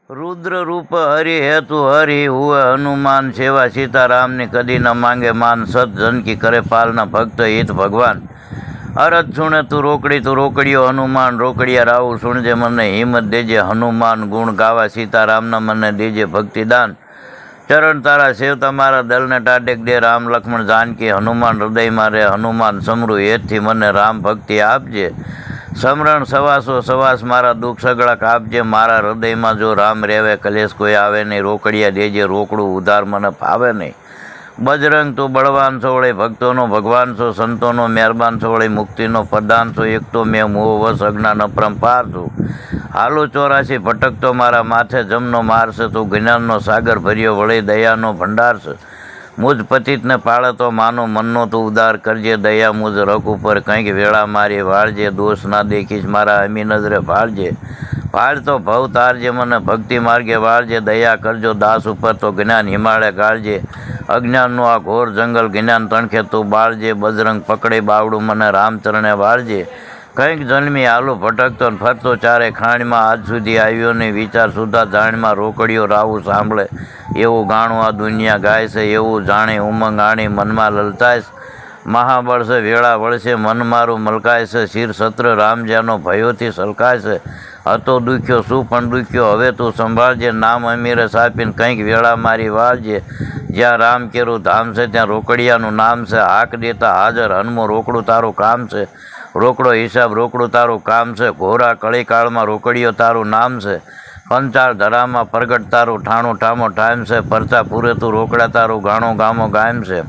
रुद्र रूप हरि हेतु हरि हुए हनुमान सेवा सीताराम ने कदी न मांगे मान सत जन की करे पालना भक्त हित भगवान अरज सुने तू रोकड़ियो हनुमान रोकड़िया राहु सुनजे मने हिम्मत देजे हनुमान गुण गावा सीताराम न मने देजे भक्ति दान चरण तारा सेवता मारा दल ने टाटेक दे राम लक्ष्मण जानकी हनुमान हृदय मारे हनुमान समरू हेतथी मने राम भक्ति आपजे समरण सवासो सवास मारा दुख सगड़ा कापजे मारा हृदय में जो राम रेवे कलेश कोई आवे नहीं रोकड़िया देजे रोकड़ू उधार मन फावे नहीं बजरंग तो बलवान सो वड़े भक्तों नो भगवान सो संतों नो मेहरबान सो वड़े मुक्ति नो प्रदान सो एक तो मैं मोह वश अज्ञान अपरंपार छू हालो 84 भटक तो मारा माथे जमनो मार से तो ज्ञान नो सागर भरियो वड़े दया नो भंडार से मुझ पतित ने पाड़े तो मानो मनो तो उदार करजे दया मुझ रख ऊपर कंईक वेड़ा मारी वाळजे दोष ना देखीश मारा अमी नजरे भाळजे भाळ तो भव तारजे मने भक्ति मार्गे वाळजे दया करजो दास ऊपर तो ज्ञान हिमालय गाळजे अज्ञान नो आ घोर जंगल ज्ञान तणखे तो बाळजे बजरंग पकड़े बावड़ू मने रामचरणे वाळजे कंईक जन्मी आलू भटकतो फरतो चारे खाण में आज सुधी आव्यो ने विचार सुधा जाण में रोकड़ियो राहु सांभळे एवं गाणुं आ दुनिया गाय से एवं जाणे उमंग आणी मन में ललताय महाबळ से वेळा वळसे मन मारू मलकाय से शिर सत्र राम ज्यानो भयोथी सलकाय से हतो दुख्यो शू पण दुख्यो हवे तू संभाळजे नाम अमीरे सापीने कंईक वेळा मारी वाळजे ज्यां राम केरू धाम से त्यां रोकड़ियानुं नाम से हाक देता हाजर हनुमो रोकड़ू तारू काम से रोकड़ो हिसाब रोकड़ू तारू काम से घोरा कड़ी काल में रोकड़ियो तारू नाम से पंचाल धरा में प्रगट तारू ठाणु ठामो टाइम से परचा पूरे तू रोकड़ा तारू गाणो गामो गायम से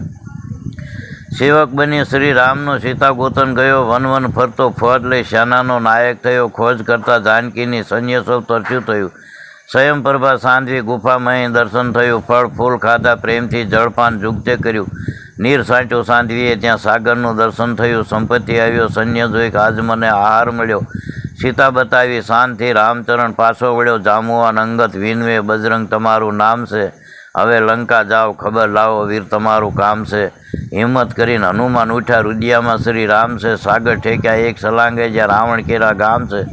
सेवक बनी श्री रामनो सीता गोतन गयो वन वन फरतो फौज लई सेनानो नायक थयो खोज करता जानकीनी सैन्य सौ तरस्યું थयुं स्वयं प्रभा सांधवी गुफा में दर्शन थयुं फल फूल खाधा प्रेम थी जलपान जुगते कर्યું નીર સાંચો સાંધવીએ ત્યાં સાગરનું દર્શન થયું સંપત્તિ આવ્યો સૈન્ય જોઈ આજ મને આહાર મળ્યો સીતા બતાવી શાંતિ રામચરણ પાછો વળ્યો જામુવાન અંગત વિનવે બજરંગ તમારું નામ છે હવે લંકા જાઓ ખબર લાવો વીર તમારું કામ છે હિંમત કરીને હનુમાન ઉઠ્યા રુદિયામાં શ્રી રામ છે સાગર ઠેક્યા એક સલાંગે જ્યાં રાવણ કેરા ગામ છે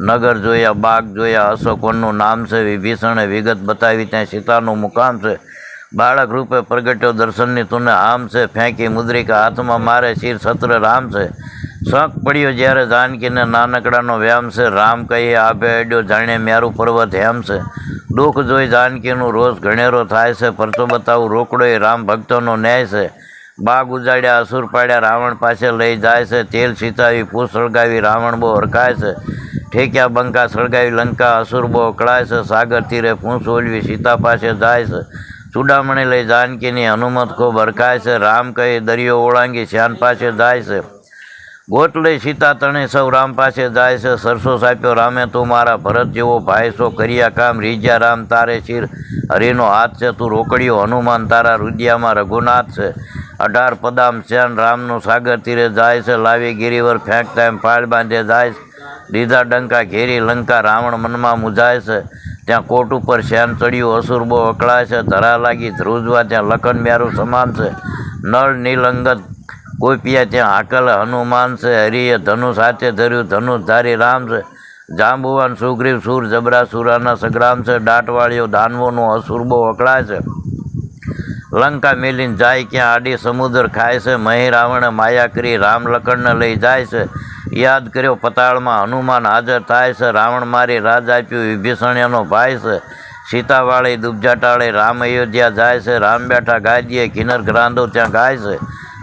નગર જોયા બાગ જોયા અશોકવનનું નામ છે વિભીષણે વિગત બતાવી ત્યાં સીતાનું મુકામ છે बालक रूपे प्रगट्यो दर्शननी तूने आम से फेंकी मुद्रिका हाथ में मारे शीर सत्र राम से शौक पड़ियो ज्यारे जानकी ने नानकड़ानो व्याम से राम कही आभे अड्यो जाणे म्यारू पर्वत हेम से दुख जोई जानकीनु रोज घणेरो थाय से परचो बतावू रोकड़ो राम भक्तोनो न्याय से बाग उजाड्या असुर पाड्या रावण पासे लई जाय से तेल सीतावी पूछ सळगावी रावण बो हरकाय से ठेक्या बंका सळगावी लंका असुर बो अकळाय से सागर तीरे पूछ ओलवी सीता पासे जाय से चूडामणी लई जानकीनी हनुमत खूब हरकाय से राम कही दरियो ओळांगी श्यान पासे जाय से गोट लई सीता तणे सौ राम पासे जाय से सरसो साप्यो रामे तू मारा भरत जेवो भाई सो करिया काम रीज्या राम तारे शिर हरिनो हाथ से तू रोकड़ियो हनुमान तारा रुदिया में रघुनाथ से 18 पदाम श्यान रामनु सागर तीरे जाय से लावी गिरीवर फेंकता एम फाड़ बांधे जाय दीधा डंका घेरी लंका रावण मन में मुझाय से त्या कोट पर श्यान चढ़ियो असुर बो अकड़ाय से धरा लागी ध्रुजवा त्या लखन म्यारू समान से नल नीलंगत गोपिया त्या हाकल हनुमान से हरिये धनुष हाथे धर्यु धनुष धारी राम से जांबुवान सुग्रीव सूर जबरा सुराना संग्राम से डाटवाड़ियो दानवो नो असुर बो अकड़ाय से लंका मेलीन जाय क्या आडी समुद्र खाय से मही रावण माया करी राम लखन ने लई जाय से याद कर्यो पताड़ में हनुमान हाजर थाय से रावण मारी राज आप्यो विभीषणियानो भाई से सीतावाड़ी दुबजा टाळे राम अयोध्या जाय से राम बैठा गादिए किन्नर ग्रांधो त्या गाय से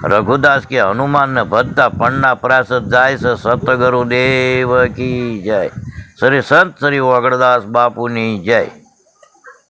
रघुदास के हनुमान ने भजता पन्ना प्रासद जाय से सतगुरु देव की जय श्री संत श्री वगड़दास बापूनी जय।